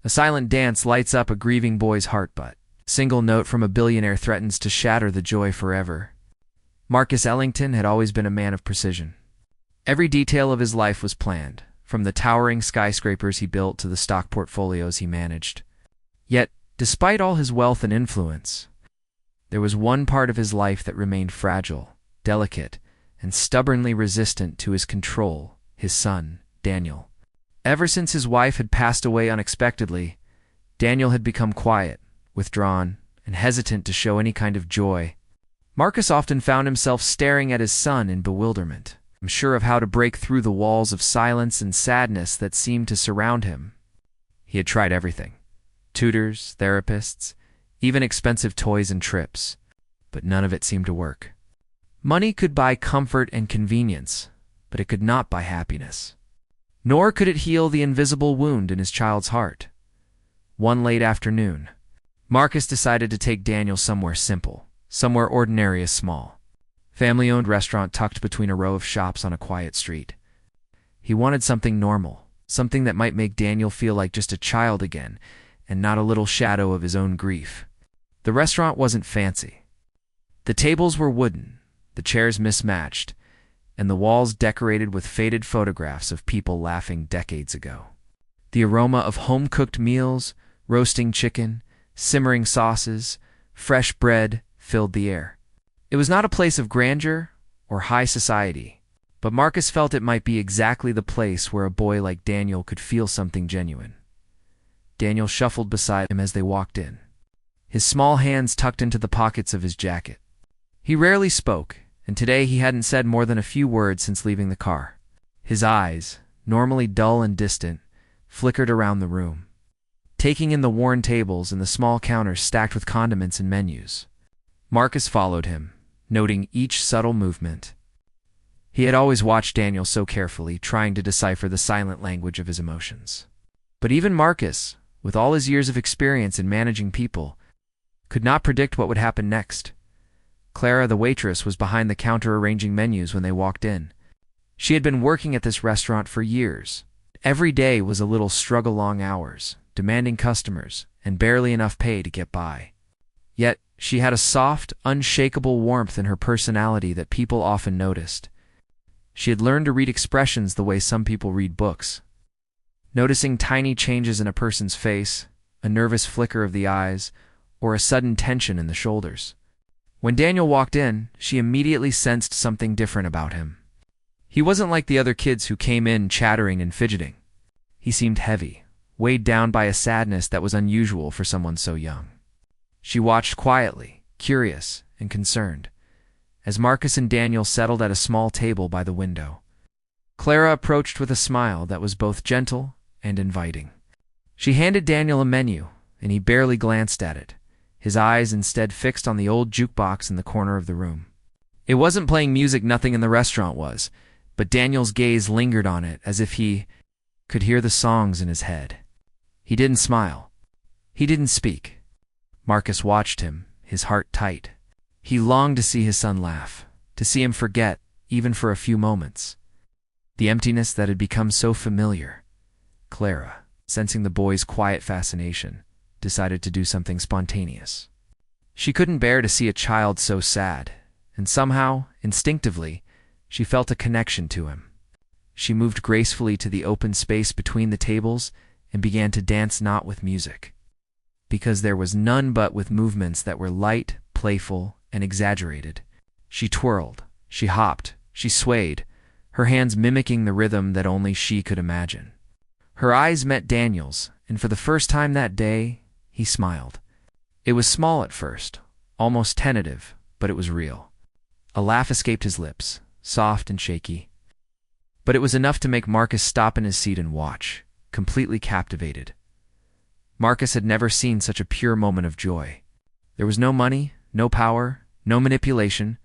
A silent dance lights up a grieving boy's heart, but a single note from a billionaire threatens to shatter the joy forever. Marcus Ellington had always been a man of precision. Every detail of his life was planned, from the towering skyscrapers he built to the stock portfolios he managed. Yet, despite all his wealth and influence, there was one part of his life that remained fragile, delicate, and stubbornly resistant to his control: his son, Daniel. Ever since his wife had passed away unexpectedly, Daniel had become quiet, withdrawn, and hesitant to show any kind of joy. Marcus often found himself staring at his son in bewilderment, unsure of how to break through the walls of silence and sadness that seemed to surround him. He had tried everything: tutors, therapists, even expensive toys and trips, but none of it seemed to work. Money could buy comfort and convenience, but it could not buy happiness. Nor could it heal the invisible wound in his child's heart. One late afternoon, Marcus decided to take Daniel somewhere simple, somewhere ordinary as small. Family-owned restaurant tucked between a row of shops on a quiet street. He wanted something normal, something that might make Daniel feel like just a child again, and not a little shadow of his own grief. The restaurant wasn't fancy. The tables were wooden, the chairs mismatched, and the walls decorated with faded photographs of people laughing decades ago. The aroma of home-cooked meals, roasting chicken, simmering sauces, fresh bread filled the air. It was not a place of grandeur or high society, but Marcus felt it might be exactly the place where a boy like Daniel could feel something genuine. Daniel shuffled beside him as they walked in, his small hands tucked into the pockets of his jacket. He rarely spoke, and today he hadn't said more than a few words since leaving the car. His eyes, normally dull and distant, flickered around the room, taking in the worn tables and the small counters stacked with condiments and menus. Marcus followed him, noting each subtle movement. He had always watched Daniel so carefully, trying to decipher the silent language of his emotions. But even Marcus, with all his years of experience in managing people, could not predict what would happen next. Clara, the waitress, was behind the counter arranging menus when they walked in. She had been working at this restaurant for years. Every day was a little struggle-long hours, demanding customers, and barely enough pay to get by. Yet, she had a soft, unshakable warmth in her personality that people often noticed. She had learned to read expressions the way some people read books. Noticing tiny changes in a person's face, a nervous flicker of the eyes, or a sudden tension in the shoulders. When Daniel walked in, she immediately sensed something different about him. He wasn't like the other kids who came in chattering and fidgeting. He seemed heavy, weighed down by a sadness that was unusual for someone so young. She watched quietly, curious and concerned, as Marcus and Daniel settled at a small table by the window. Clara approached with a smile that was both gentle and inviting. She handed Daniel a menu, and he barely glanced at it, his eyes instead fixed on the old jukebox in the corner of the room. It wasn't playing music nothing in the restaurant was, but Daniel's gaze lingered on it as if he could hear the songs in his head. He didn't smile. He didn't speak. Marcus watched him, his heart tight. He longed to see his son laugh, to see him forget, even for a few moments, the emptiness that had become so familiar. Clara, sensing the boy's quiet fascination, decided to do something spontaneous. She couldn't bear to see a child so sad, and somehow, instinctively, she felt a connection to him. She moved gracefully to the open space between the tables and began to dance, not with music, because there was none, but with movements that were light, playful, and exaggerated. She twirled, she hopped, she swayed, her hands mimicking the rhythm that only she could imagine. Her eyes met Daniel's, and for the first time that day, he smiled. It was small at first, almost tentative, but it was real. A laugh escaped his lips, soft and shaky. But it was enough to make Marcus stop in his seat and watch, completely captivated. Marcus had never seen such a pure moment of joy. There was no money, no power, no manipulation,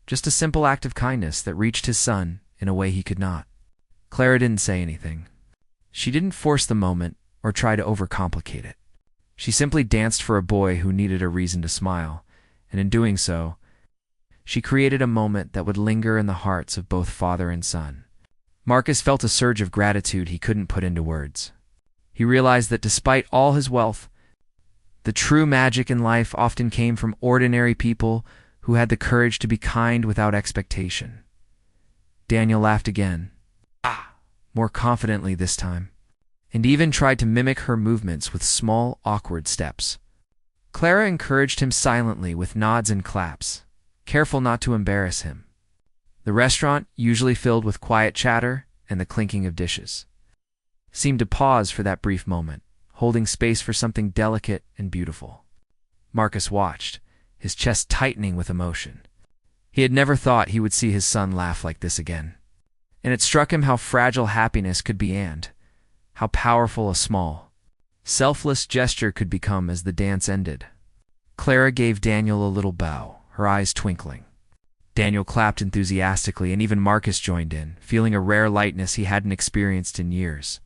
just a simple act of kindness that reached his son in a way he could not. Clara didn't say anything. She didn't force the moment or try to overcomplicate it. She simply danced for a boy who needed a reason to smile, and in doing so, she created a moment that would linger in the hearts of both father and son. Marcus felt a surge of gratitude he couldn't put into words. He realized that despite all his wealth, the true magic in life often came from ordinary people who had the courage to be kind without expectation. Daniel laughed again, more confidently this time, and even tried to mimic her movements with small, awkward steps. Clara encouraged him silently with nods and claps, careful not to embarrass him. The restaurant, usually filled with quiet chatter and the clinking of dishes, seemed to pause for that brief moment, holding space for something delicate and beautiful. Marcus watched, his chest tightening with emotion. He had never thought he would see his son laugh like this again, and it struck him how fragile happiness could be and how powerful a small, selfless gesture could become as the dance ended. Clara gave Daniel a little bow, her eyes twinkling. Daniel clapped enthusiastically, and even Marcus joined in, feeling a rare lightness he hadn't experienced in years.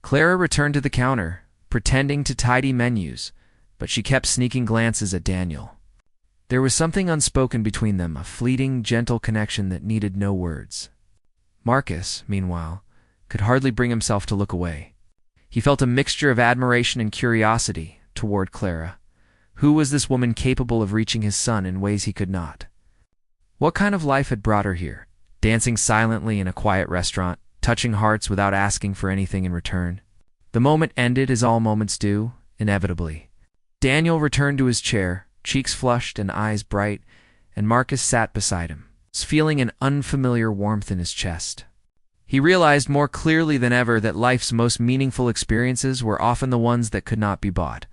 Clara returned to the counter, pretending to tidy menus, but she kept sneaking glances at Daniel. There was something unspoken between them, a fleeting, gentle connection that needed no words. Marcus, meanwhile, could hardly bring himself to look away. He felt a mixture of admiration and curiosity toward Clara. Who was this woman capable of reaching his son in ways he could not? What kind of life had brought her here, dancing silently in a quiet restaurant, touching hearts without asking for anything in return? The moment ended as all moments do, inevitably. Daniel returned to his chair, cheeks flushed and eyes bright, and Marcus sat beside him, feeling an unfamiliar warmth in his chest. He realized more clearly than ever that life's most meaningful experiences were often the ones that could not be bought.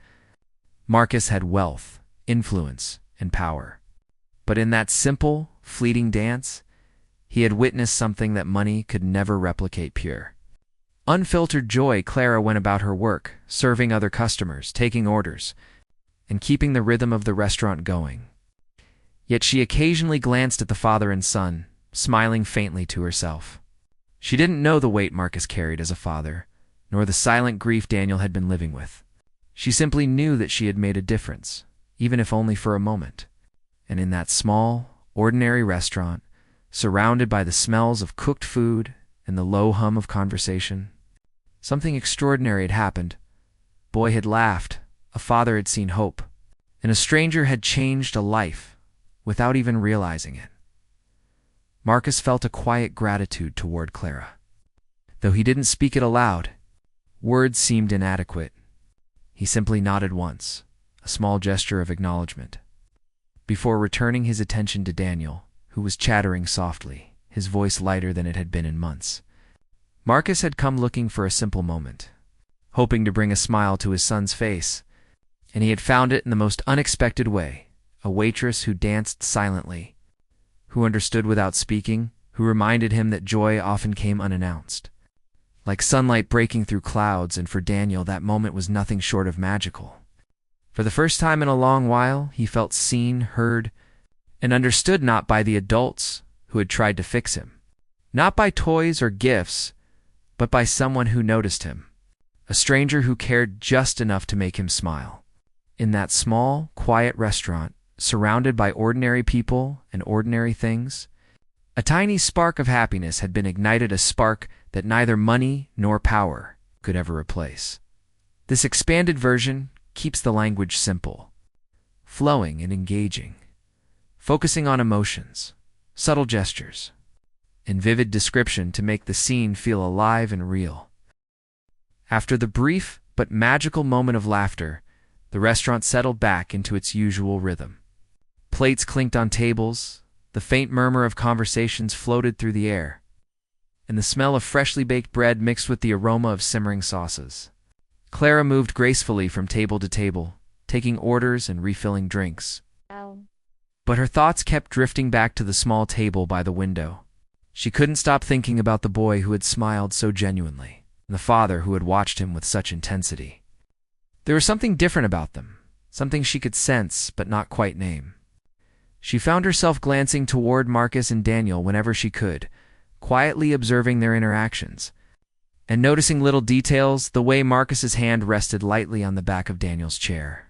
Marcus had wealth, influence, and power. But in that simple, fleeting dance, he had witnessed something that money could never replicate: pure, unfiltered joy. Clara went about her work, serving other customers, taking orders, and keeping the rhythm of the restaurant going. Yet she occasionally glanced at the father and son, smiling faintly to herself. She didn't know the weight Marcus carried as a father, nor the silent grief Daniel had been living with. She simply knew that she had made a difference, even if only for a moment. And in that small, ordinary restaurant, surrounded by the smells of cooked food and the low hum of conversation, something extraordinary had happened. A boy had laughed, a father had seen hope, and a stranger had changed a life without even realizing it. Marcus felt a quiet gratitude toward Clara. Though he didn't speak it aloud, words seemed inadequate. He simply nodded once, a small gesture of acknowledgement, before returning his attention to Daniel, who was chattering softly, his voice lighter than it had been in months. Marcus had come looking for a simple moment, hoping to bring a smile to his son's face, and he had found it in the most unexpected way: a waitress who danced silently, who understood without speaking, who reminded him that joy often came unannounced, like sunlight breaking through clouds. And for Daniel, that moment was nothing short of magical. For the first time in a long while, he felt seen, heard, and understood, not by the adults who had tried to fix him, not by toys or gifts, but by someone who noticed him, a stranger who cared just enough to make him smile. In that small, quiet restaurant, surrounded by ordinary people and ordinary things, a tiny spark of happiness had been ignited, a spark that neither money nor power could ever replace. This expanded version keeps the language simple, flowing and engaging, focusing on emotions, subtle gestures, and vivid description to make the scene feel alive and real. After the brief but magical moment of laughter, the restaurant settled back into its usual rhythm. Plates clinked on tables, the faint murmur of conversations floated through the air, and the smell of freshly baked bread mixed with the aroma of simmering sauces. Clara moved gracefully from table to table, taking orders and refilling drinks. But her thoughts kept drifting back to the small table by the window. She couldn't stop thinking about the boy who had smiled so genuinely, and the father who had watched him with such intensity. There was something different about them, something she could sense but not quite name. She found herself glancing toward Marcus and Daniel whenever she could, quietly observing their interactions, and noticing little details: the way Marcus's hand rested lightly on the back of Daniel's chair,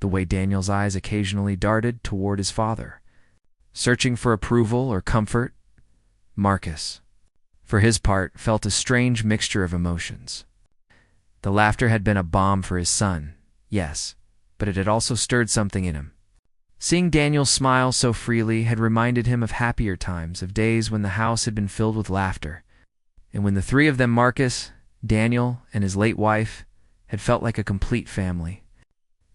the way Daniel's eyes occasionally darted toward his father, searching for approval or comfort. Marcus, for his part, felt a strange mixture of emotions. The laughter had been a balm for his son, yes, but it had also stirred something in him. Seeing Daniel smile so freely had reminded him of happier times, of days when the house had been filled with laughter, and when the three of them, Marcus, Daniel, and his late wife, had felt like a complete family.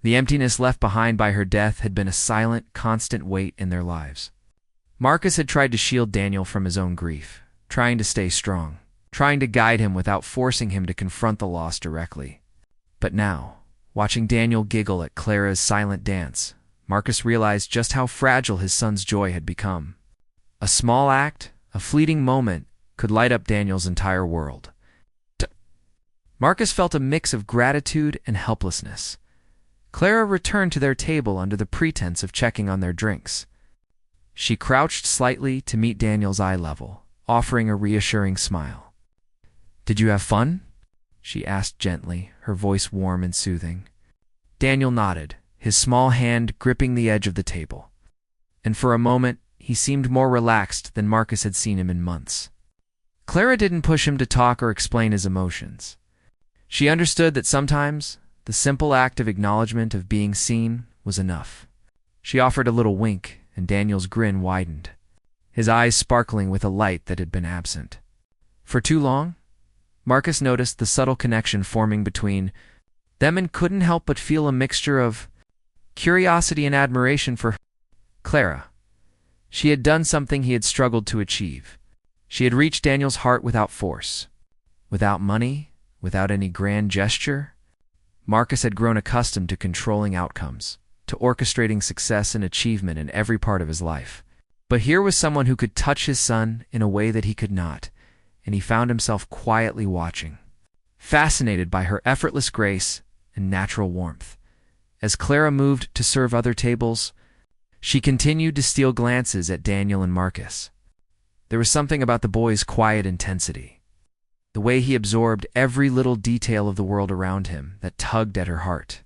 The emptiness left behind by her death had been a silent, constant weight in their lives. Marcus had tried to shield Daniel from his own grief, trying to stay strong, trying to guide him without forcing him to confront the loss directly. But now, watching Daniel giggle at Clara's silent dance, Marcus realized just how fragile his son's joy had become. A small act, a fleeting moment, could light up Daniel's entire world. Marcus felt a mix of gratitude and helplessness. Clara returned to their table under the pretense of checking on their drinks. She crouched slightly to meet Daniel's eye level, offering a reassuring smile. "Did you have fun?" she asked gently, her voice warm and soothing. Daniel nodded, his small hand gripping the edge of the table. And for a moment, he seemed more relaxed than Marcus had seen him in months. Clara didn't push him to talk or explain his emotions. She understood that sometimes the simple act of acknowledgement of being seen was enough. She offered a little wink, and Daniel's grin widened, his eyes sparkling with a light that had been absent. For too long, Marcus noticed the subtle connection forming between them and couldn't help but feel a mixture of curiosity and admiration for Clara. She had done something he had struggled to achieve. She had reached Daniel's heart without force, without money, without any grand gesture. Marcus had grown accustomed to controlling outcomes, to orchestrating success and achievement in every part of his life. But here was someone who could touch his son in a way that he could not, and he found himself quietly watching, fascinated by her effortless grace and natural warmth. As Clara moved to serve other tables, she continued to steal glances at Daniel and Marcus. There was something about the boy's quiet intensity, the way he absorbed every little detail of the world around him, that tugged at her heart.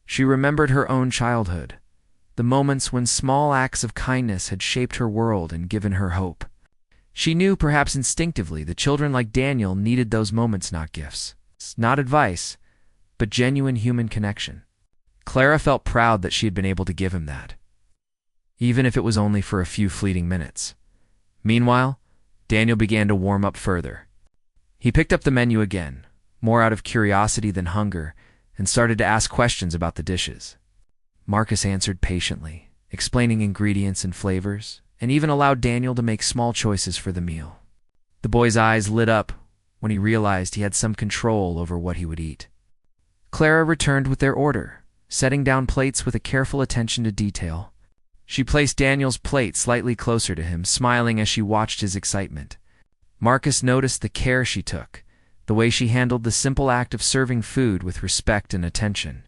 She remembered her own childhood, the moments when small acts of kindness had shaped her world and given her hope. She knew, perhaps instinctively, that children like Daniel needed those moments, not gifts, not advice, but genuine human connection. Clara felt proud that she had been able to give him that, even if it was only for a few fleeting minutes. Meanwhile, Daniel began to warm up further. He picked up the menu again, more out of curiosity than hunger, and started to ask questions about the dishes. Marcus answered patiently, explaining ingredients and flavors, and even allowed Daniel to make small choices for the meal. The boy's eyes lit up when he realized he had some control over what he would eat. Clara returned with their order, setting down plates with a careful attention to detail. She placed Daniel's plate slightly closer to him, smiling as she watched his excitement. Marcus noticed the care she took, the way she handled the simple act of serving food with respect and attention.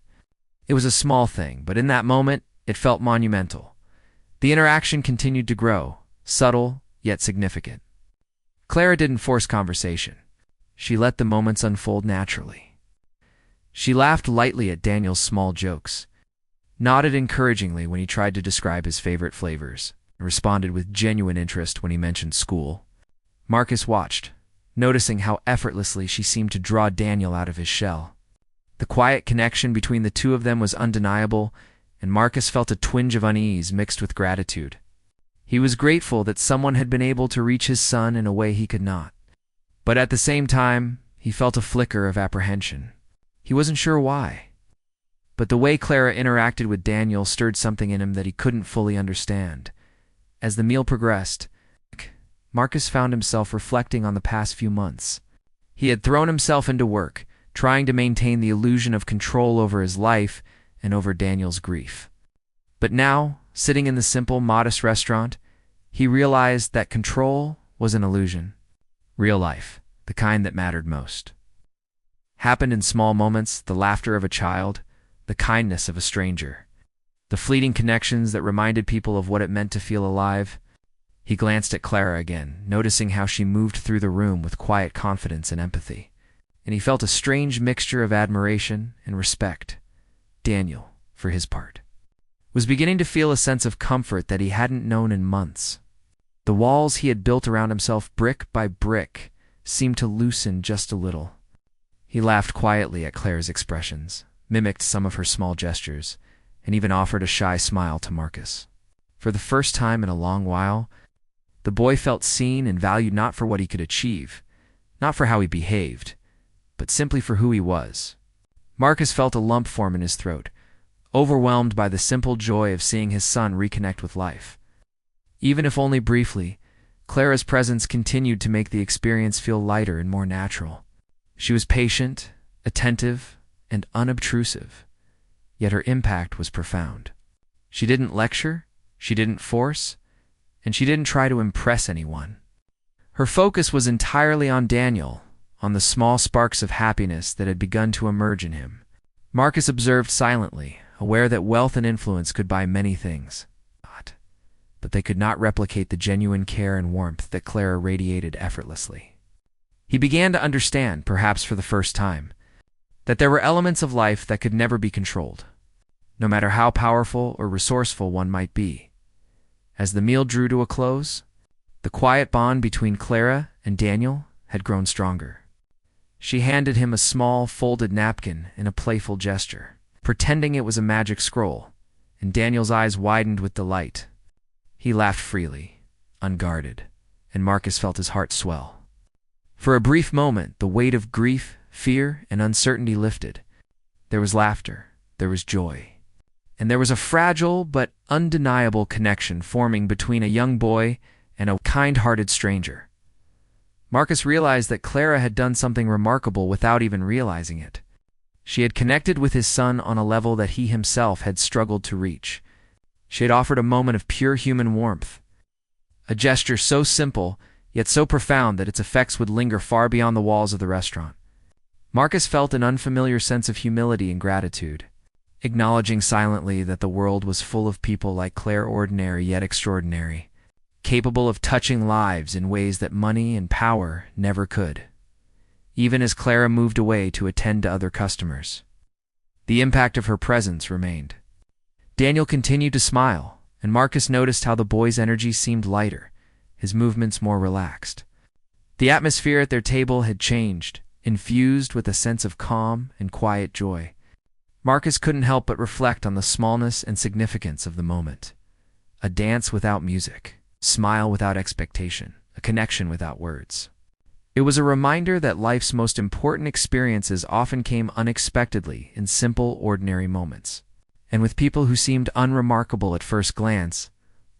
It was a small thing, but in that moment, it felt monumental. The interaction continued to grow, subtle yet significant. Clara didn't force conversation. She let the moments unfold naturally. She laughed lightly at Daniel's small jokes, nodded encouragingly when he tried to describe his favorite flavors, and responded with genuine interest when he mentioned school. Marcus watched, noticing how effortlessly she seemed to draw Daniel out of his shell. The quiet connection between the two of them was undeniable, and Marcus felt a twinge of unease mixed with gratitude. He was grateful that someone had been able to reach his son in a way he could not. But at the same time, he felt a flicker of apprehension. He wasn't sure why. But the way Clara interacted with Daniel stirred something in him that he couldn't fully understand. As the meal progressed, Marcus found himself reflecting on the past few months. He had thrown himself into work, trying to maintain the illusion of control over his life and over Daniel's grief. But now, sitting in the simple, modest restaurant, he realized that control was an illusion. Real life, the kind that mattered most, happened in small moments: the laughter of a child, the kindness of a stranger, the fleeting connections that reminded people of what it meant to feel alive. He glanced at Clara again, noticing how she moved through the room with quiet confidence and empathy, and he felt a strange mixture of admiration and respect. Daniel, for his part, was beginning to feel a sense of comfort that he hadn't known in months. The walls he had built around himself brick by brick seemed to loosen just a little. He laughed quietly at Clara's expressions, mimicked some of her small gestures, and even offered a shy smile to Marcus. For the first time in a long while, the boy felt seen and valued not for what he could achieve, not for how he behaved, but simply for who he was. Marcus felt a lump form in his throat, overwhelmed by the simple joy of seeing his son reconnect with life. Even if only briefly, Clara's presence continued to make the experience feel lighter and more natural. She was patient, attentive, and unobtrusive, yet her impact was profound. She didn't lecture, she didn't force, and she didn't try to impress anyone. Her focus was entirely on Daniel, on the small sparks of happiness that had begun to emerge in him. Marcus observed silently, aware that wealth and influence could buy many things, but they could not replicate the genuine care and warmth that Clara radiated effortlessly. He began to understand, perhaps for the first time, that there were elements of life that could never be controlled, no matter how powerful or resourceful one might be. As the meal drew to a close, the quiet bond between Clara and Daniel had grown stronger. She handed him a small, folded napkin in a playful gesture, pretending it was a magic scroll, and Daniel's eyes widened with delight. He laughed freely, unguarded, and Marcus felt his heart swell. For a brief moment, the weight of grief, fear, and uncertainty lifted. There was laughter, there was joy, and there was a fragile but undeniable connection forming between a young boy and a kind-hearted stranger. Marcus realized that Clara had done something remarkable without even realizing it. She had connected with his son on a level that he himself had struggled to reach. She had offered a moment of pure human warmth, a gesture so simple, yet so profound that its effects would linger far beyond the walls of the restaurant. Marcus felt an unfamiliar sense of humility and gratitude, acknowledging silently that the world was full of people like Claire, ordinary yet extraordinary, capable of touching lives in ways that money and power never could. Even as Clara moved away to attend to other customers, the impact of her presence remained. Daniel continued to smile, and Marcus noticed how the boy's energy seemed lighter, his movements more relaxed. The atmosphere at their table had changed, infused with a sense of calm and quiet joy. Marcus couldn't help but reflect on the smallness and significance of the moment. A dance without music, smile without expectation, a connection without words. It was a reminder that life's most important experiences often came unexpectedly in simple, ordinary moments, and with people who seemed unremarkable at first glance,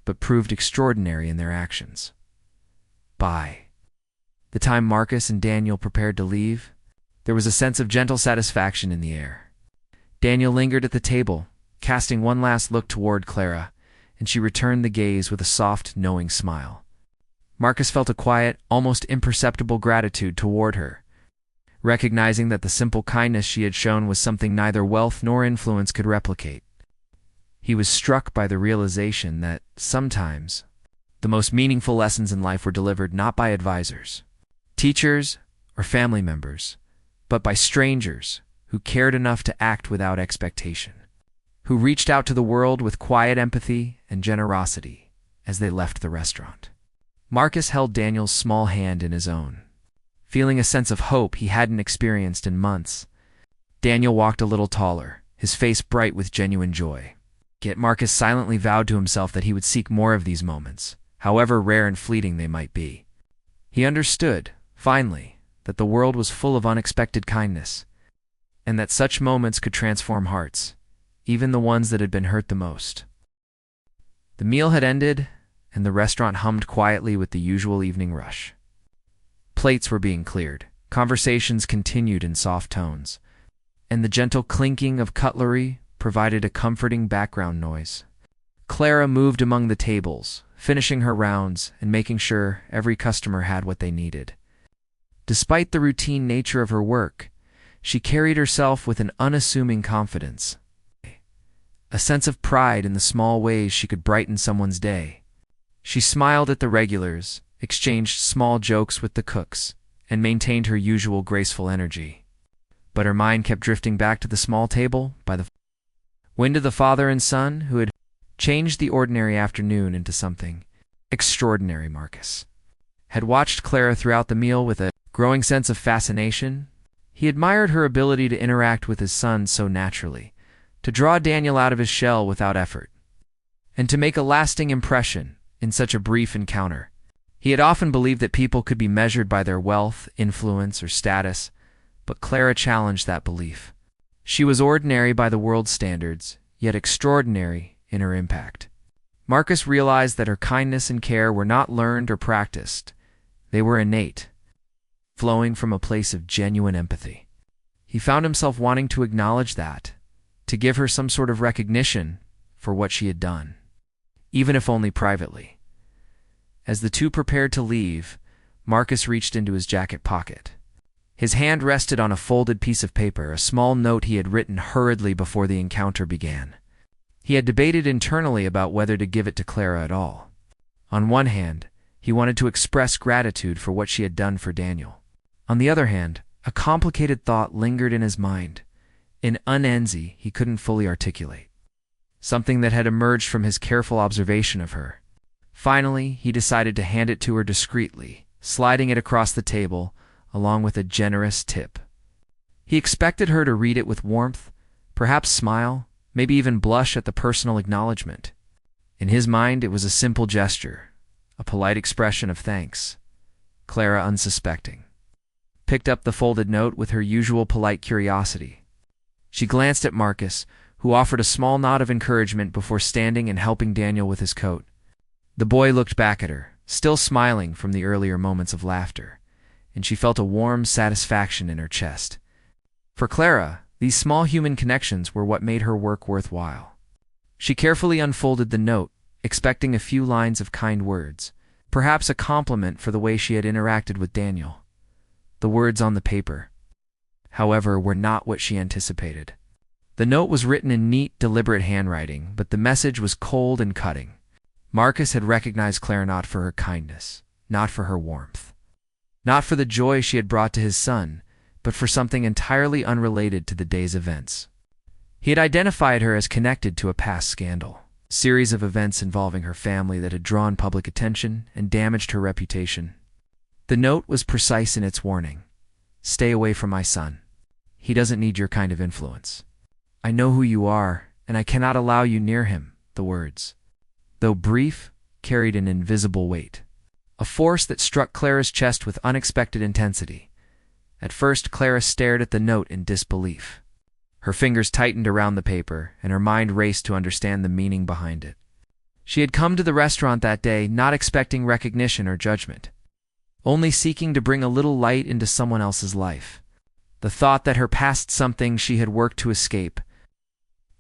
but proved extraordinary in their actions. By the time Marcus and Daniel prepared to leave, there was a sense of gentle satisfaction in the air. Daniel lingered at the table, casting one last look toward Clara, and she returned the gaze with a soft, knowing smile. Marcus felt a quiet, almost imperceptible gratitude toward her, recognizing that the simple kindness she had shown was something neither wealth nor influence could replicate. He was struck by the realization that, sometimes, the most meaningful lessons in life were delivered not by advisors, teachers, or family members, but by strangers who cared enough to act without expectation, who reached out to the world with quiet empathy and generosity as they left the restaurant. Marcus held Daniel's small hand in his own, feeling a sense of hope he hadn't experienced in months. Daniel walked a little taller, his face bright with genuine joy. Yet Marcus silently vowed to himself that he would seek more of these moments, however rare and fleeting they might be. He understood, finally, that the world was full of unexpected kindness, and that such moments could transform hearts, even the ones that had been hurt the most. The meal had ended, and the restaurant hummed quietly with the usual evening rush. Plates were being cleared, conversations continued in soft tones, and the gentle clinking of cutlery provided a comforting background noise. Clara moved among the tables, finishing her rounds and making sure every customer had what they needed. Despite the routine nature of her work, she carried herself with an unassuming confidence, a sense of pride in the small ways she could brighten someone's day. She smiled at the regulars, exchanged small jokes with the cooks, and maintained her usual graceful energy. But her mind kept drifting back to the small table by the window. The father and son who had changed the ordinary afternoon into something extraordinary. Marcus had watched Clara throughout the meal with a growing sense of fascination. He admired her ability to interact with his son so naturally, to draw Daniel out of his shell without effort, and to make a lasting impression in such a brief encounter. He had often believed that people could be measured by their wealth, influence, or status, but Clara challenged that belief. She was ordinary by the world's standards, yet extraordinary in her impact. Marcus realized that her kindness and care were not learned or practiced. They were innate, flowing from a place of genuine empathy. He found himself wanting to acknowledge that, to give her some sort of recognition for what she had done, even if only privately. As the two prepared to leave, Marcus reached into his jacket pocket. His hand rested on a folded piece of paper, a small note he had written hurriedly before the encounter began. He had debated internally about whether to give it to Clara at all. On one hand, he wanted to express gratitude for what she had done for Daniel. On the other hand, a complicated thought lingered in his mind, an uneasy he couldn't fully articulate, something that had emerged from his careful observation of her. Finally, he decided to hand it to her discreetly, sliding it across the table, along with a generous tip. He expected her to read it with warmth, perhaps smile, maybe even blush at the personal acknowledgement. In his mind, it was a simple gesture, a polite expression of thanks. Clara, unsuspecting, picked up the folded note with her usual polite curiosity. She glanced at Marcus, who offered a small nod of encouragement before standing and helping Daniel with his coat. The boy looked back at her, still smiling from the earlier moments of laughter, and she felt a warm satisfaction in her chest. For Clara, these small human connections were what made her work worthwhile. She carefully unfolded the note, expecting a few lines of kind words, perhaps a compliment for the way she had interacted with Daniel. The words on the paper, however, were not what she anticipated. The note was written in neat, deliberate handwriting, but the message was cold and cutting. Marcus had recognized Clara not for her kindness, not for her warmth, not for the joy she had brought to his son, but for something entirely unrelated to the day's events. He had identified her as connected to a past scandal, a series of events involving her family that had drawn public attention and damaged her reputation. The note was precise in its warning. "Stay away from my son. He doesn't need your kind of influence. I know who you are, and I cannot allow you near him," the words, though brief, carried an invisible weight, a force that struck Clara's chest with unexpected intensity. At first, Clara stared at the note in disbelief. Her fingers tightened around the paper, and her mind raced to understand the meaning behind it. She had come to the restaurant that day not expecting recognition or judgment, only seeking to bring a little light into someone else's life. The thought that her past, something she had worked to escape,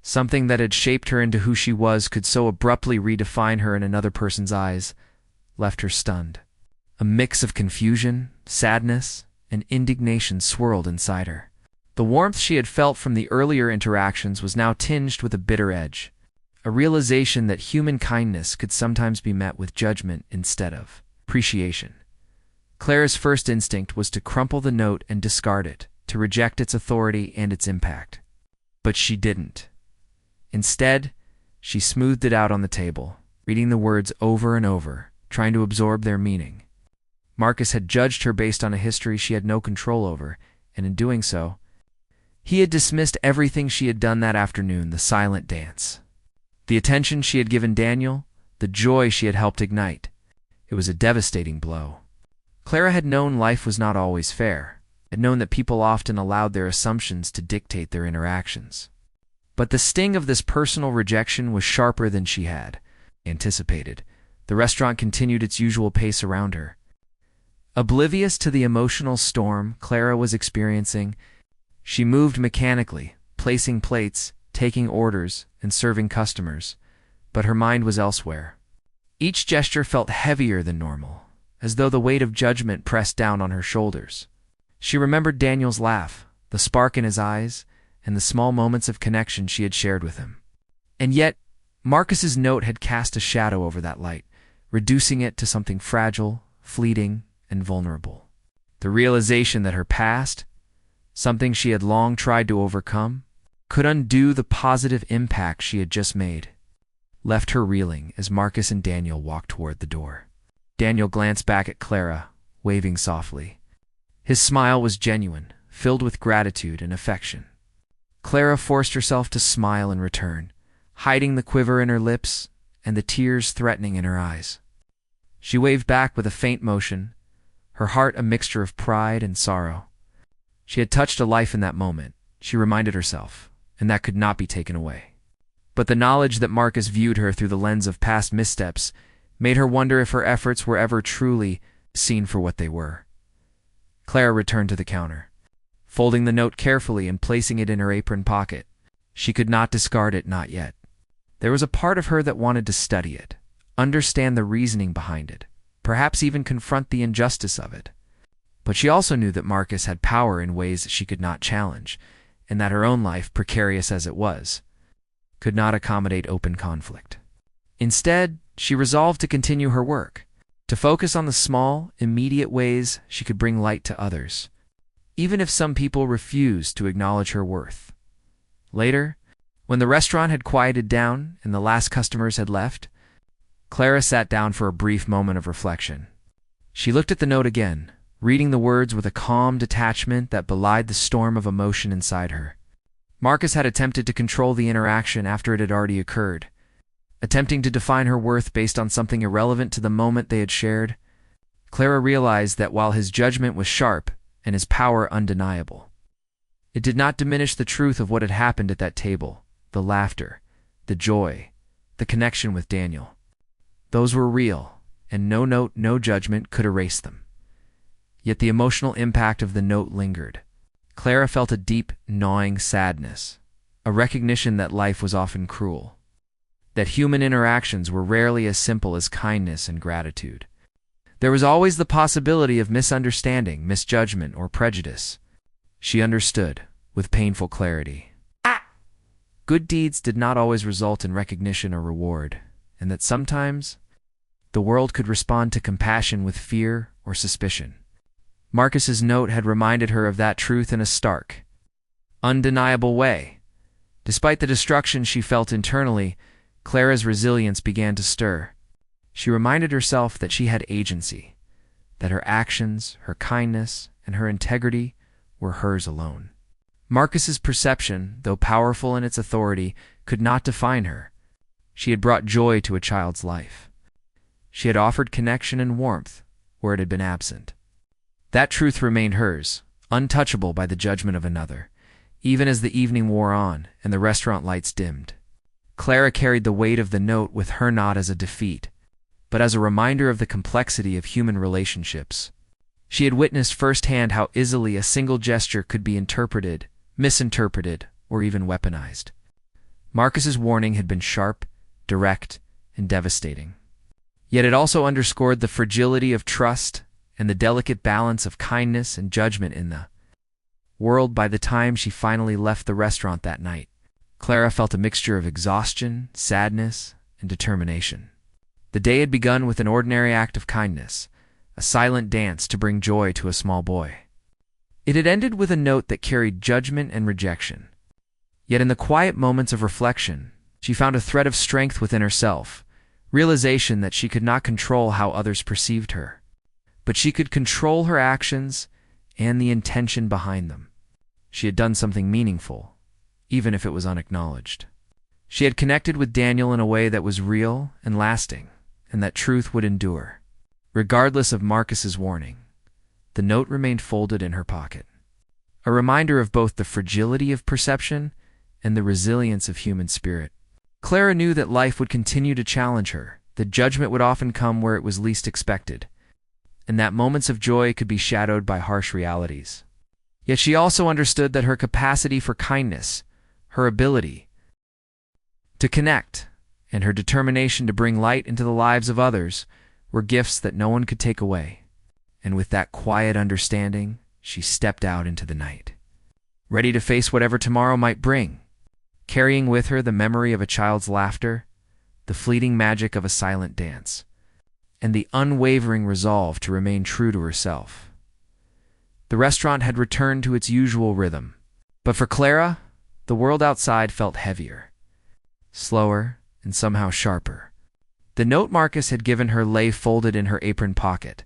something that had shaped her into who she was, could so abruptly redefine her in another person's eyes, left her stunned. A mix of confusion, sadness, and indignation swirled inside her. The warmth she had felt from the earlier interactions was now tinged with a bitter edge, a realization that human kindness could sometimes be met with judgment instead of appreciation. Clara's first instinct was to crumple the note and discard it, to reject its authority and its impact. But she didn't. Instead, she smoothed it out on the table, reading the words over and over, trying to absorb their meaning. Marcus had judged her based on a history she had no control over, and in doing so, he had dismissed everything she had done that afternoon: the silent dance, the attention she had given Daniel, the joy she had helped ignite. It was a devastating blow. Clara had known life was not always fair, had known that people often allowed their assumptions to dictate their interactions. But the sting of this personal rejection was sharper than she had anticipated. The restaurant continued its usual pace around her. Oblivious to the emotional storm Clara was experiencing, she moved mechanically, placing plates, taking orders, and serving customers, but her mind was elsewhere. Each gesture felt heavier than normal, as though the weight of judgment pressed down on her shoulders. She remembered Daniel's laugh, the spark in his eyes, and the small moments of connection she had shared with him. And yet, Marcus's note had cast a shadow over that light, reducing it to something fragile, fleeting, and vulnerable. The realization that her past, something she had long tried to overcome, could undo the positive impact she had just made, left her reeling as Marcus and Daniel walked toward the door. Daniel glanced back at Clara, waving softly. His smile was genuine, filled with gratitude and affection. Clara forced herself to smile in return, hiding the quiver in her lips and the tears threatening in her eyes. She waved back with a faint motion, her heart a mixture of pride and sorrow. She had touched a life in that moment, she reminded herself, and that could not be taken away. But the knowledge that Marcus viewed her through the lens of past missteps made her wonder if her efforts were ever truly seen for what they were. Clara returned to the counter, folding the note carefully and placing it in her apron pocket. She could not discard it, not yet. There was a part of her that wanted to study it, understand the reasoning behind it, perhaps even confront the injustice of it. But she also knew that Marcus had power in ways that she could not challenge, and that her own life, precarious as it was, could not accommodate open conflict. Instead, she resolved to continue her work, to focus on the small, immediate ways she could bring light to others, even if some people refused to acknowledge her worth. Later, when the restaurant had quieted down and the last customers had left, Clara sat down for a brief moment of reflection. She looked at the note again, reading the words with a calm detachment that belied the storm of emotion inside her. Marcus had attempted to control the interaction after it had already occurred, attempting to define her worth based on something irrelevant to the moment they had shared. Clara realized that while his judgment was sharp and his power undeniable, it did not diminish the truth of what had happened at that table, the laughter, the joy, the connection with Daniel. Those were real, and no note, no judgment could erase them. Yet the emotional impact of the note lingered. Clara felt a deep, gnawing sadness, a recognition that life was often cruel, that human interactions were rarely as simple as kindness and gratitude. There was always the possibility of misunderstanding, misjudgment, or prejudice. She understood, with painful clarity. Good deeds did not always result in recognition or reward, and that sometimes the world could respond to compassion with fear or suspicion. Marcus's note had reminded her of that truth in a stark, undeniable way. Despite the destruction she felt internally, Clara's resilience began to stir. She reminded herself that she had agency, that her actions, her kindness, and her integrity were hers alone. Marcus's perception, though powerful in its authority, could not define her. She had brought joy to a child's life. She had offered connection and warmth where it had been absent. That truth remained hers, untouchable by the judgment of another, even as the evening wore on and the restaurant lights dimmed. Clara carried the weight of the note with her not as a defeat, but as a reminder of the complexity of human relationships. She had witnessed firsthand how easily a single gesture could be interpreted, misinterpreted, or even weaponized. Marcus's warning had been sharp, direct, and devastating. Yet it also underscored the fragility of trust and the delicate balance of kindness and judgment in the world. By the time she finally left the restaurant that night, Clara felt a mixture of exhaustion, sadness, and determination. The day had begun with an ordinary act of kindness, a silent dance to bring joy to a small boy. It had ended with a note that carried judgment and rejection. Yet in the quiet moments of reflection, she found a thread of strength within herself, realization that she could not control how others perceived her, but she could control her actions and the intention behind them. She had done something meaningful, even if it was unacknowledged. She had connected with Daniel in a way that was real and lasting, and that truth would endure. Regardless of Marcus's warning, the note remained folded in her pocket, a reminder of both the fragility of perception and the resilience of human spirit. Clara knew that life would continue to challenge her, that judgment would often come where it was least expected, and that moments of joy could be shadowed by harsh realities. Yet she also understood that her capacity for kindness, her ability to connect, and her determination to bring light into the lives of others were gifts that no one could take away. And with that quiet understanding, she stepped out into the night, ready to face whatever tomorrow might bring, carrying with her the memory of a child's laughter, the fleeting magic of a silent dance, and the unwavering resolve to remain true to herself. The restaurant had returned to its usual rhythm, but for Clara, the world outside felt heavier, slower, and somehow sharper. The note Marcus had given her lay folded in her apron pocket,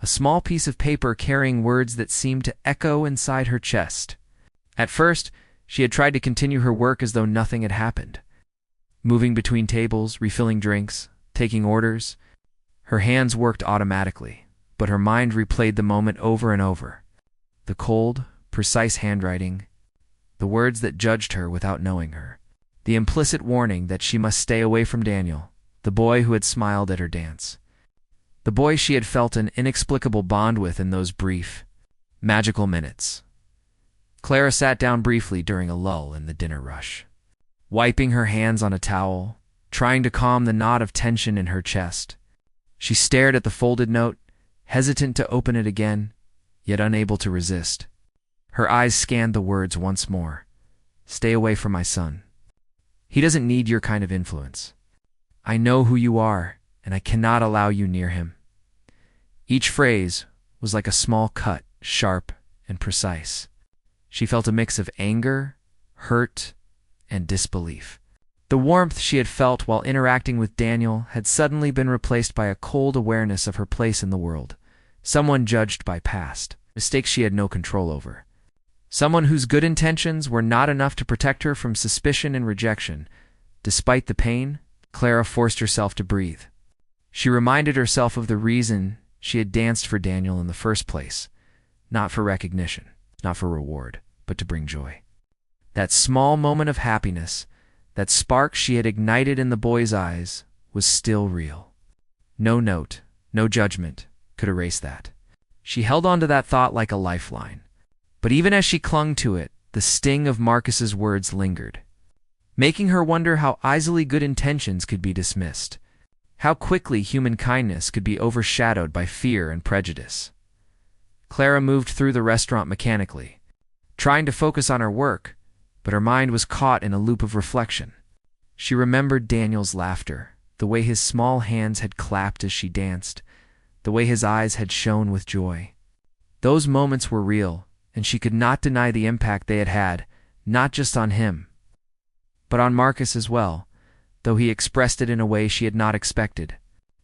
a small piece of paper carrying words that seemed to echo inside her chest. At first, she had tried to continue her work as though nothing had happened. Moving between tables, refilling drinks, taking orders. Her hands worked automatically, but her mind replayed the moment over and over. The cold, precise handwriting, the words that judged her without knowing her, the implicit warning that she must stay away from Daniel, the boy who had smiled at her dance. The boy she had felt an inexplicable bond with in those brief, magical minutes. Clara sat down briefly during a lull in the dinner rush, wiping her hands on a towel, trying to calm the knot of tension in her chest. She stared at the folded note, hesitant to open it again, yet unable to resist. Her eyes scanned the words once more. Stay away from my son. He doesn't need your kind of influence. I know who you are, and I cannot allow you near him. Each phrase was like a small cut, sharp and precise. She felt a mix of anger, hurt, and disbelief. The warmth she had felt while interacting with Daniel had suddenly been replaced by a cold awareness of her place in the world, someone judged by past mistakes she had no control over. Someone whose good intentions were not enough to protect her from suspicion and rejection. Despite the pain, Clara forced herself to breathe. She reminded herself of the reason she had danced for Daniel in the first place, not for recognition, not for reward, but to bring joy. That small moment of happiness, that spark she had ignited in the boy's eyes, was still real. No note, no judgment could erase that. She held on to that thought like a lifeline. But even as she clung to it, the sting of Marcus's words lingered, making her wonder how easily good intentions could be dismissed, how quickly human kindness could be overshadowed by fear and prejudice. Clara moved through the restaurant mechanically, trying to focus on her work, but her mind was caught in a loop of reflection. She remembered Daniel's laughter, the way his small hands had clapped as she danced, the way his eyes had shone with joy. Those moments were real, and she could not deny the impact they had had, not just on him, but on Marcus as well, though he expressed it in a way she had not expected.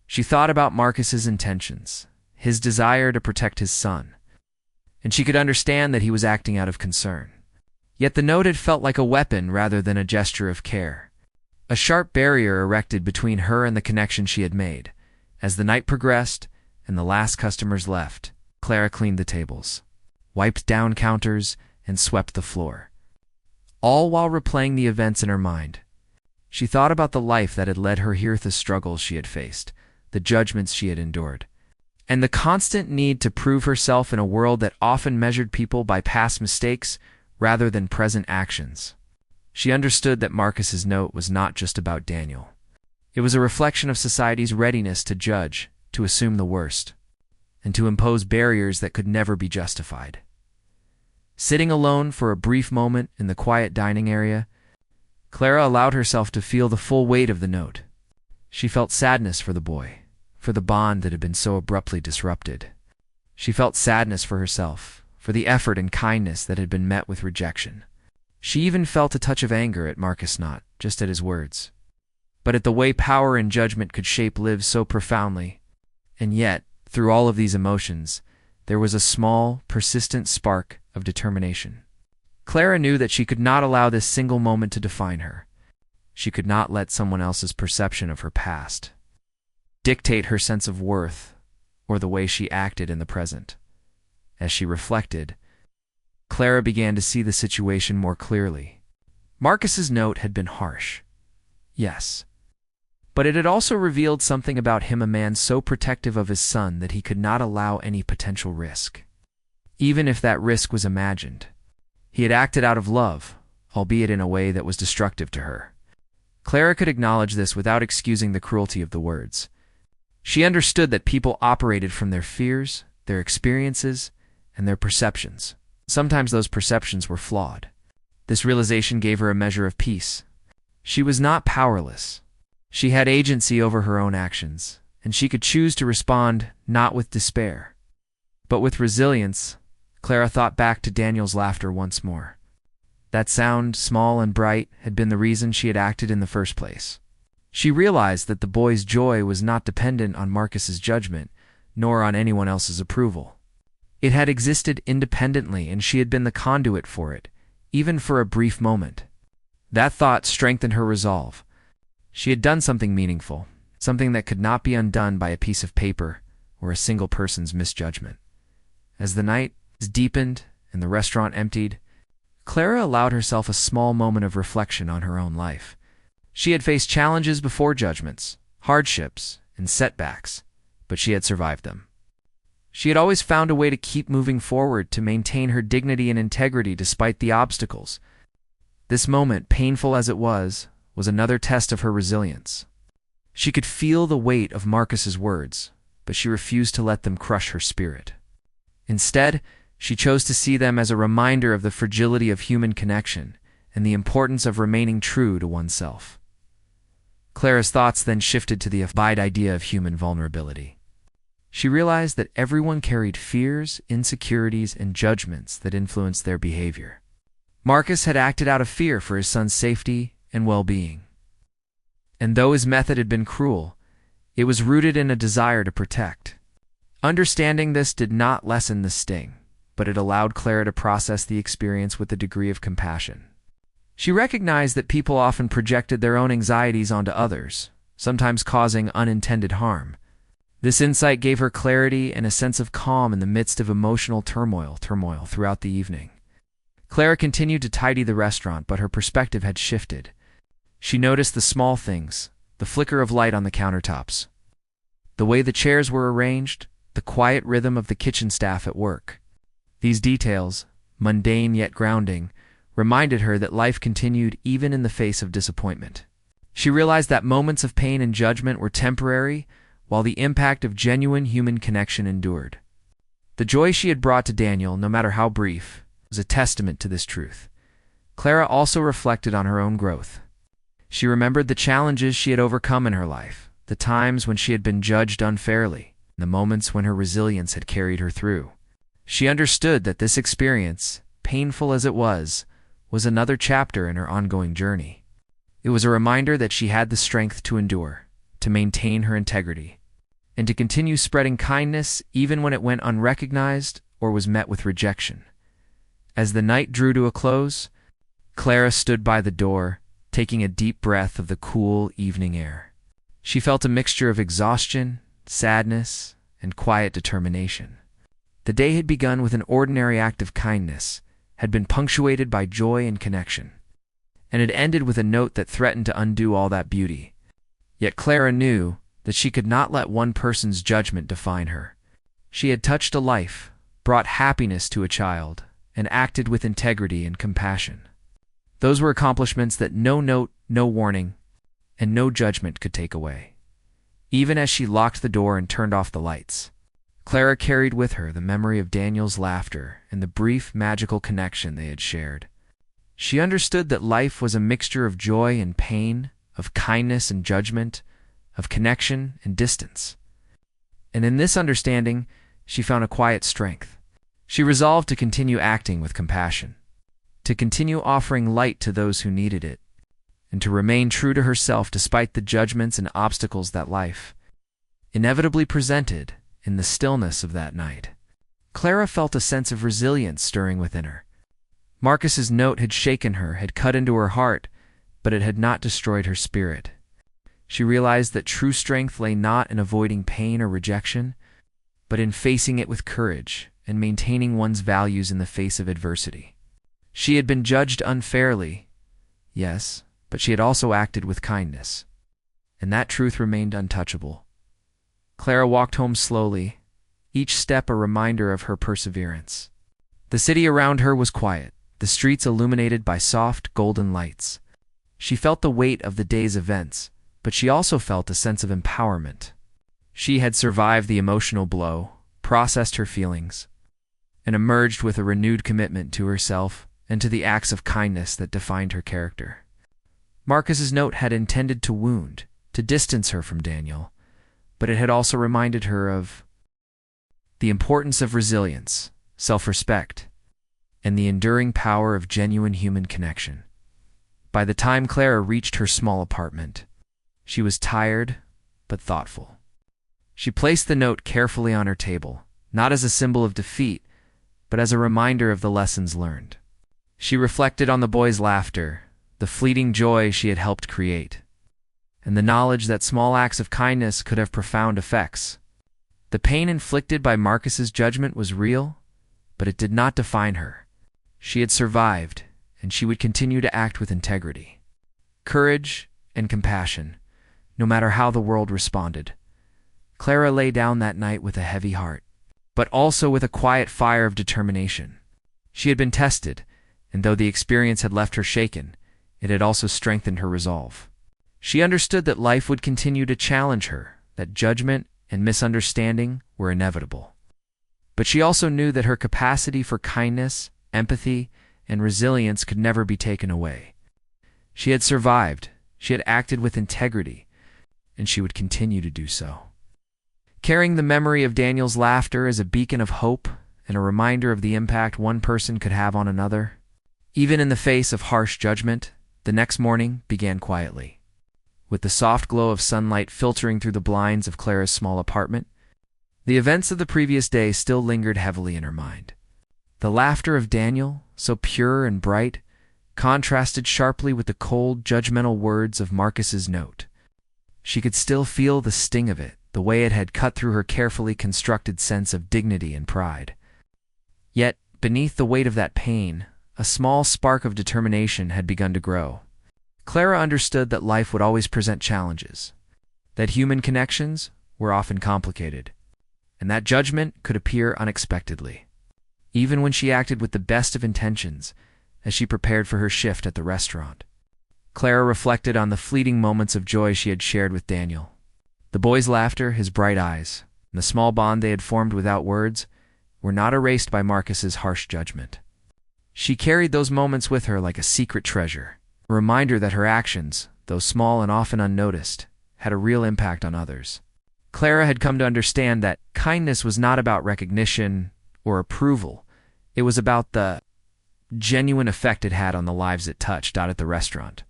She thought about Marcus's intentions, his desire to protect his son, and she could understand that he was acting out of concern. Yet the note had felt like a weapon rather than a gesture of care. A sharp barrier erected between her and the connection she had made. As the night progressed and the last customers left, Clara cleaned the tables, wiped down counters, and swept the floor, all while replaying the events in her mind. She thought about the life that had led her here, the struggles she had faced, the judgments she had endured, and the constant need to prove herself in a world that often measured people by past mistakes rather than present actions. She understood that Marcus's note was not just about Daniel. It was a reflection of society's readiness to judge, to assume the worst, and to impose barriers that could never be justified. Sitting alone for a brief moment in the quiet dining area, Clara allowed herself to feel the full weight of the note. She felt sadness for the boy, for the bond that had been so abruptly disrupted. She felt sadness for herself, for the effort and kindness that had been met with rejection. She even felt a touch of anger at Marcus, not just at his words, but at the way power and judgment could shape lives so profoundly. And yet, through all of these emotions, there was a small, persistent spark of determination. Clara knew that she could not allow this single moment to define her. She could not let someone else's perception of her past dictate her sense of worth or the way she acted in the present. As she reflected, Clara began to see the situation more clearly. Marcus's note had been harsh, yes, but it had also revealed something about him, a man so protective of his son that he could not allow any potential risk, even if that risk was imagined. He had acted out of love, albeit in a way that was destructive to her. Clara could acknowledge this without excusing the cruelty of the words. She understood that people operated from their fears, their experiences, and their perceptions. Sometimes those perceptions were flawed. This realization gave her a measure of peace. She was not powerless. She had agency over her own actions, and she could choose to respond not with despair, but with resilience. Clara thought back to Daniel's laughter once more. That sound, small and bright, had been the reason she had acted in the first place. She realized that the boy's joy was not dependent on Marcus's judgment, nor on anyone else's approval. It had existed independently, and she had been the conduit for it, even for a brief moment. That thought strengthened her resolve. She had done something meaningful, something that could not be undone by a piece of paper or a single person's misjudgment. As the night deepened and the restaurant emptied, Clara allowed herself a small moment of reflection on her own life. She had faced challenges before, judgments, hardships, and setbacks, but she had survived them. She had always found a way to keep moving forward, to maintain her dignity and integrity despite the obstacles. This moment, painful as it was another test of her resilience. She could feel the weight of Marcus's words, but she refused to let them crush her spirit. Instead, she chose to see them as a reminder of the fragility of human connection and the importance of remaining true to oneself. Clara's thoughts then shifted to the abide idea of human vulnerability. She realized that everyone carried fears, insecurities, and judgments that influenced their behavior. Marcus had acted out of fear for his son's safety and well-being. And though his method had been cruel, it was rooted in a desire to protect. Understanding this did not lessen the sting, but it allowed Clara to process the experience with a degree of compassion. She recognized that people often projected their own anxieties onto others, sometimes causing unintended harm. This insight gave her clarity and a sense of calm in the midst of emotional turmoil throughout the evening. Clara continued to tidy the restaurant, but her perspective had shifted. She noticed the small things, the flicker of light on the countertops, the way the chairs were arranged, the quiet rhythm of the kitchen staff at work. These details, mundane yet grounding, reminded her that life continued even in the face of disappointment. She realized that moments of pain and judgment were temporary, while the impact of genuine human connection endured. The joy she had brought to Daniel, no matter how brief, was a testament to this truth. Clara also reflected on her own growth. She remembered the challenges she had overcome in her life, the times when she had been judged unfairly, and the moments when her resilience had carried her through. She understood that this experience, painful as it was another chapter in her ongoing journey. It was a reminder that she had the strength to endure, to maintain her integrity, and to continue spreading kindness even when it went unrecognized or was met with rejection. As the night drew to a close, Clara stood by the door, taking a deep breath of the cool evening air. She felt a mixture of exhaustion, sadness, and quiet determination. The day had begun with an ordinary act of kindness, had been punctuated by joy and connection, and had ended with a note that threatened to undo all that beauty. Yet Clara knew that she could not let one person's judgment define her. She had touched a life, brought happiness to a child, and acted with integrity and compassion. Those were accomplishments that no note, no warning, and no judgment could take away. Even as she locked the door and turned off the lights, Clara carried with her the memory of Daniel's laughter and the brief, magical connection they had shared. She understood that life was a mixture of joy and pain, of kindness and judgment, of connection and distance. And in this understanding, she found a quiet strength. She resolved to continue acting with compassion, to continue offering light to those who needed it, and to remain true to herself despite the judgments and obstacles that life inevitably presented in the stillness of that night. Clara felt a sense of resilience stirring within her. Marcus's note had shaken her, had cut into her heart, but it had not destroyed her spirit. She realized that true strength lay not in avoiding pain or rejection, but in facing it with courage and maintaining one's values in the face of adversity. She had been judged unfairly, yes, but she had also acted with kindness, and that truth remained untouchable. Clara walked home slowly, each step a reminder of her perseverance. The city around her was quiet, the streets illuminated by soft, golden lights. She felt the weight of the day's events, but she also felt a sense of empowerment. She had survived the emotional blow, processed her feelings, and emerged with a renewed commitment to herself and to the acts of kindness that defined her character. Marcus's note had intended to wound, to distance her from Daniel, but it had also reminded her of the importance of resilience, self-respect, and the enduring power of genuine human connection. By the time Clara reached her small apartment, she was tired but thoughtful. She placed the note carefully on her table, not as a symbol of defeat, but as a reminder of the lessons learned. She reflected on the boy's laughter, the fleeting joy she had helped create, and the knowledge that small acts of kindness could have profound effects. The pain inflicted by Marcus's judgment was real, but it did not define her. She had survived, and she would continue to act with integrity, courage, and compassion, no matter how the world responded. Clara lay down that night with a heavy heart, but also with a quiet fire of determination. She had been tested, and though the experience had left her shaken, it had also strengthened her resolve. She understood that life would continue to challenge her, that judgment and misunderstanding were inevitable. But she also knew that her capacity for kindness, empathy, and resilience could never be taken away. She had survived, she had acted with integrity, and she would continue to do so. Carrying the memory of Daniel's laughter as a beacon of hope and a reminder of the impact one person could have on another, even in the face of harsh judgment, the next morning began quietly. With the soft glow of sunlight filtering through the blinds of Clara's small apartment, the events of the previous day still lingered heavily in her mind. The laughter of Daniel, so pure and bright, contrasted sharply with the cold, judgmental words of Marcus's note. She could still feel the sting of it, the way it had cut through her carefully constructed sense of dignity and pride. Yet, beneath the weight of that pain, a small spark of determination had begun to grow. Clara understood that life would always present challenges, that human connections were often complicated, and that judgment could appear unexpectedly. Even when she acted with the best of intentions, as she prepared for her shift at the restaurant, Clara reflected on the fleeting moments of joy she had shared with Daniel. The boy's laughter, his bright eyes, and the small bond they had formed without words were not erased by Marcus's harsh judgment. She carried those moments with her like a secret treasure, a reminder that her actions, though small and often unnoticed, had a real impact on others. Clara had come to understand that kindness was not about recognition or approval. It was about the genuine effect it had on the lives it touched out at the restaurant.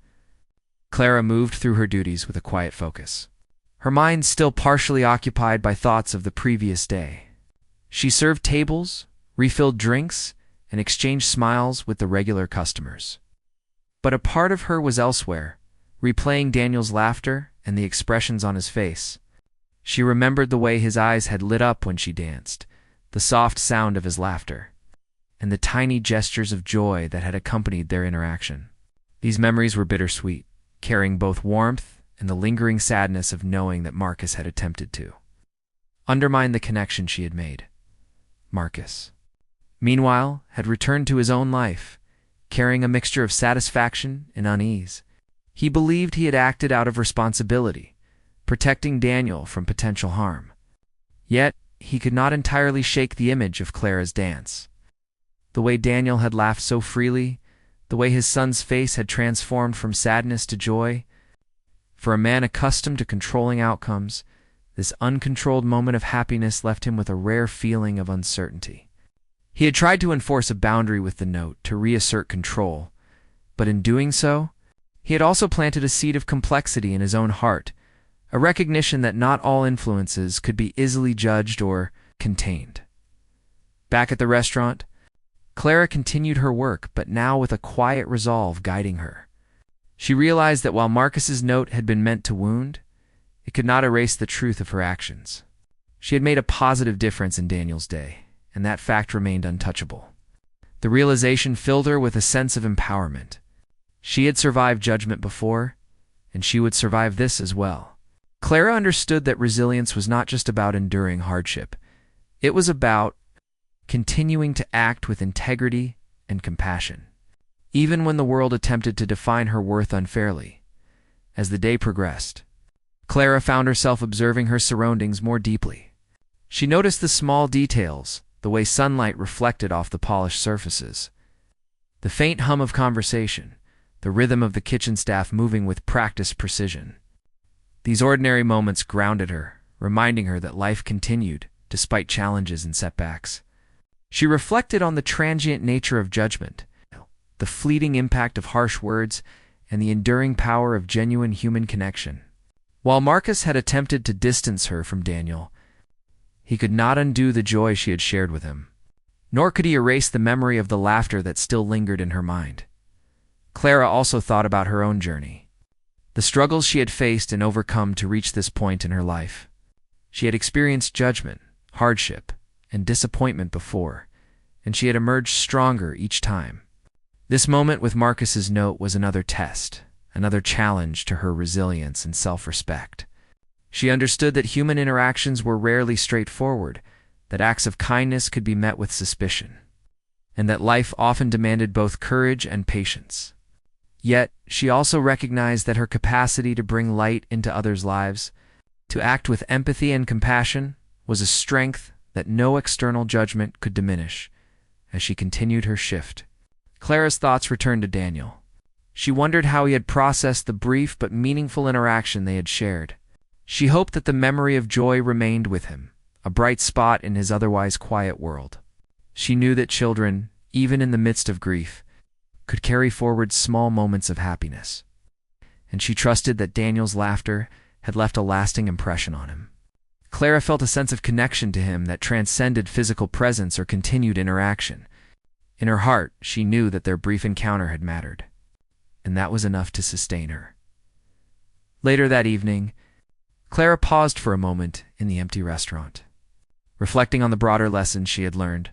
Clara moved through her duties with a quiet focus, her mind still partially occupied by thoughts of the previous day. She served tables, refilled drinks, and exchanged smiles with the regular customers. But a part of her was elsewhere, replaying Daniel's laughter and the expressions on his face. She remembered the way his eyes had lit up when she danced, the soft sound of his laughter, and the tiny gestures of joy that had accompanied their interaction. These memories were bittersweet, carrying both warmth and the lingering sadness of knowing that Marcus had attempted to undermine the connection she had made. Marcus, meanwhile, had returned to his own life, carrying a mixture of satisfaction and unease. He believed he had acted out of responsibility, protecting Daniel from potential harm. Yet, he could not entirely shake the image of Clara's dance. The way Daniel had laughed so freely, the way his son's face had transformed from sadness to joy. For a man accustomed to controlling outcomes, this uncontrolled moment of happiness left him with a rare feeling of uncertainty. He had tried to enforce a boundary with the note to reassert control, but in doing so, he had also planted a seed of complexity in his own heart, a recognition that not all influences could be easily judged or contained. Back at the restaurant, Clara continued her work, but now with a quiet resolve guiding her. She realized that while Marcus's note had been meant to wound, it could not erase the truth of her actions. She had made a positive difference in Daniel's day, and that fact remained untouchable. The realization filled her with a sense of empowerment. She had survived judgment before, and she would survive this as well. Clara understood that resilience was not just about enduring hardship. It was about continuing to act with integrity and compassion, even when the world attempted to define her worth unfairly. As the day progressed, Clara found herself observing her surroundings more deeply. She noticed the small details, the way sunlight reflected off the polished surfaces, the faint hum of conversation, the rhythm of the kitchen staff moving with practiced precision. These ordinary moments grounded her, reminding her that life continued despite challenges and setbacks. She reflected on the transient nature of judgment, the fleeting impact of harsh words, and the enduring power of genuine human connection. While Marcus had attempted to distance her from Daniel, he could not undo the joy she had shared with him. Nor could he erase the memory of the laughter that still lingered in her mind. Clara also thought about her own journey, the struggles she had faced and overcome to reach this point in her life. She had experienced judgment, hardship, and disappointment before, and she had emerged stronger each time. This moment with Marcus's note was another test, another challenge to her resilience and self-respect. She understood that human interactions were rarely straightforward, that acts of kindness could be met with suspicion, and that life often demanded both courage and patience. Yet, she also recognized that her capacity to bring light into others' lives, to act with empathy and compassion, was a strength that no external judgment could diminish. As she continued her shift, Clara's thoughts returned to Daniel. She wondered how he had processed the brief but meaningful interaction they had shared. She hoped that the memory of joy remained with him, a bright spot in his otherwise quiet world. She knew that children, even in the midst of grief, could carry forward small moments of happiness, and she trusted that Daniel's laughter had left a lasting impression on him. Clara felt a sense of connection to him that transcended physical presence or continued interaction. In her heart, she knew that their brief encounter had mattered, and that was enough to sustain her. Later that evening, Clara paused for a moment in the empty restaurant, reflecting on the broader lessons she had learned.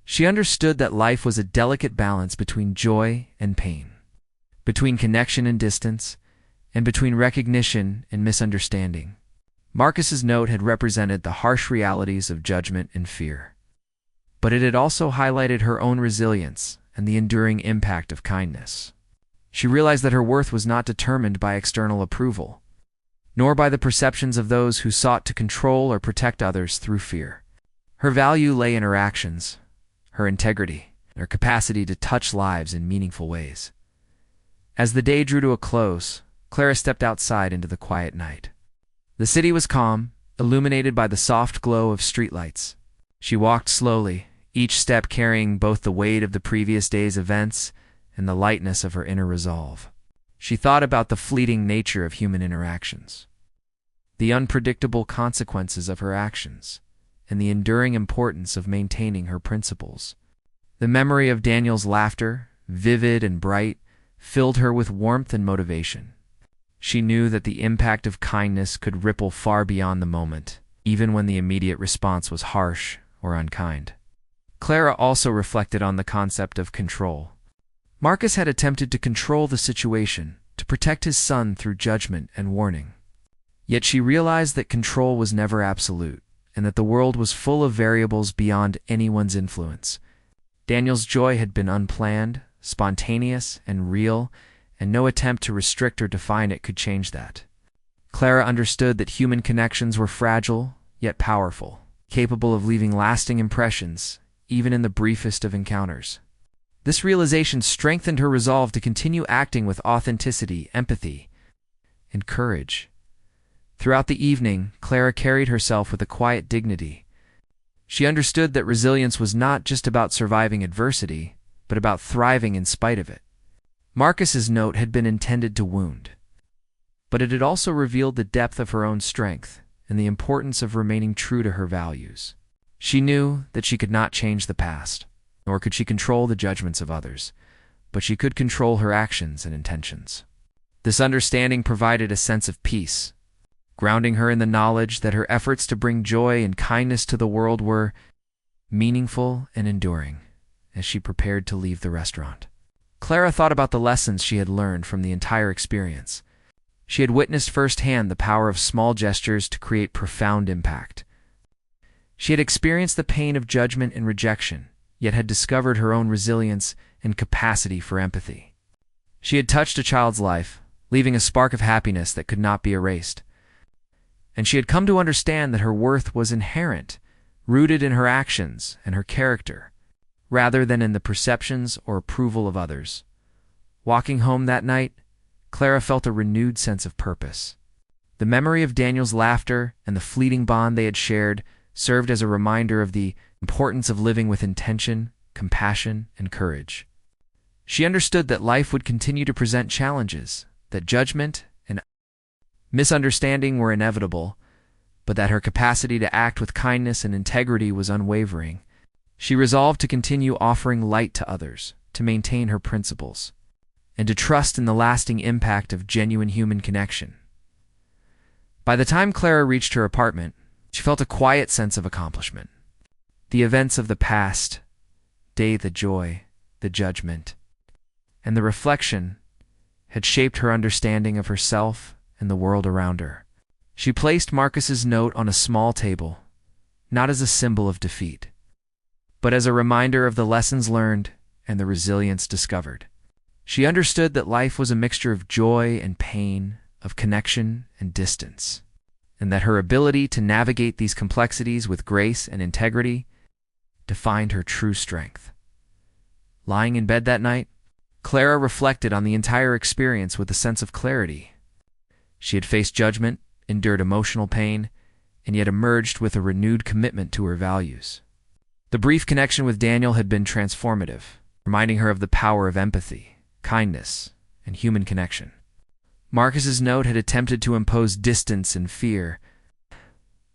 She understood that life was a delicate balance between joy and pain, between connection and distance, and between recognition and misunderstanding. Marcus's note had represented the harsh realities of judgment and fear, but it had also highlighted her own resilience and the enduring impact of kindness. She realized that her worth was not determined by external approval, nor by the perceptions of those who sought to control or protect others through fear. Her value lay in her actions, her integrity, and her capacity to touch lives in meaningful ways. As the day drew to a close, Clara stepped outside into the quiet night. The city was calm, illuminated by the soft glow of streetlights. She walked slowly, each step carrying both the weight of the previous day's events and the lightness of her inner resolve. She thought about the fleeting nature of human interactions, the unpredictable consequences of her actions, and the enduring importance of maintaining her principles. The memory of Daniel's laughter, vivid and bright, filled her with warmth and motivation. She knew that the impact of kindness could ripple far beyond the moment, even when the immediate response was harsh or unkind. Clara also reflected on the concept of control. Marcus had attempted to control the situation, to protect his son through judgment and warning. Yet she realized that control was never absolute, and that the world was full of variables beyond anyone's influence. Daniel's joy had been unplanned, spontaneous, and real, and no attempt to restrict or define it could change that. Clara understood that human connections were fragile, yet powerful, capable of leaving lasting impressions, even in the briefest of encounters. This realization strengthened her resolve to continue acting with authenticity, empathy, and courage. Throughout the evening, Clara carried herself with a quiet dignity. She understood that resilience was not just about surviving adversity, but about thriving in spite of it. Marcus's note had been intended to wound, but it had also revealed the depth of her own strength and the importance of remaining true to her values. She knew that she could not change the past, nor could she control the judgments of others, but she could control her actions and intentions. This understanding provided a sense of peace, grounding her in the knowledge that her efforts to bring joy and kindness to the world were meaningful and enduring. As she prepared to leave the restaurant, Clara thought about the lessons she had learned from the entire experience. She had witnessed firsthand the power of small gestures to create profound impact. She had experienced the pain of judgment and rejection, yet had discovered her own resilience and capacity for empathy. She had touched a child's life, leaving a spark of happiness that could not be erased. And she had come to understand that her worth was inherent, rooted in her actions and her character, rather than in the perceptions or approval of others. Walking home that night, Clara felt a renewed sense of purpose. The memory of Daniel's laughter and the fleeting bond they had shared served as a reminder of the importance of living with intention, compassion, and courage. She understood that life would continue to present challenges, that judgment and misunderstanding were inevitable, but that her capacity to act with kindness and integrity was unwavering. She resolved to continue offering light to others, to maintain her principles, and to trust in the lasting impact of genuine human connection. By the time Clara reached her apartment, she felt a quiet sense of accomplishment. The events of the past day, the joy, the judgment, and the reflection had shaped her understanding of herself and the world around her. She placed Marcus's note on a small table, not as a symbol of defeat, but as a reminder of the lessons learned and the resilience discovered. She understood that life was a mixture of joy and pain, of connection and distance, and that her ability to navigate these complexities with grace and integrity defined her true strength. Lying in bed that night, Clara reflected on the entire experience with a sense of clarity. She had faced judgment, endured emotional pain, and yet emerged with a renewed commitment to her values. The brief connection with Daniel had been transformative, reminding her of the power of empathy, kindness, and human connection. Marcus's note had attempted to impose distance and fear,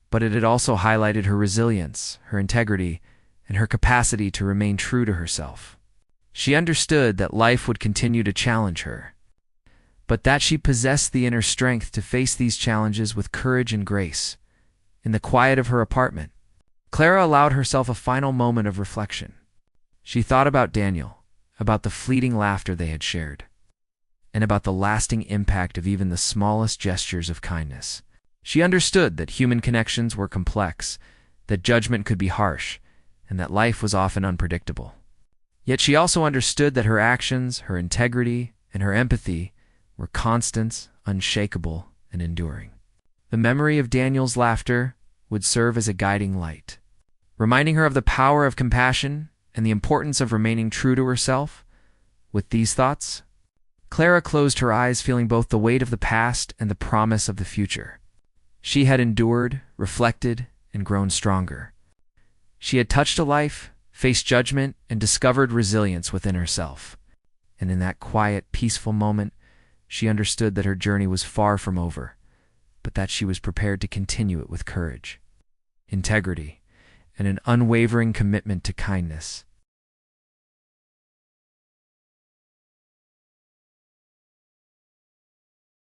but it had also highlighted her resilience, her integrity, and her capacity to remain true to herself. She understood that life would continue to challenge her, but that she possessed the inner strength to face these challenges with courage and grace. In the quiet of her apartment, Clara allowed herself a final moment of reflection. She thought about Daniel, about the fleeting laughter they had shared, and about the lasting impact of even the smallest gestures of kindness. She understood that human connections were complex, that judgment could be harsh, and that life was often unpredictable. Yet she also understood that her actions, her integrity, and her empathy were constant, unshakable, and enduring. The memory of Daniel's laughter would serve as a guiding light, reminding her of the power of compassion and the importance of remaining true to herself. With these thoughts, Clara closed her eyes, feeling both the weight of the past and the promise of the future. She had endured, reflected, and grown stronger. She had touched a life, faced judgment, and discovered resilience within herself. And in that quiet, peaceful moment, she understood that her journey was far from over, but that she was prepared to continue it with courage, integrity, and an unwavering commitment to kindness.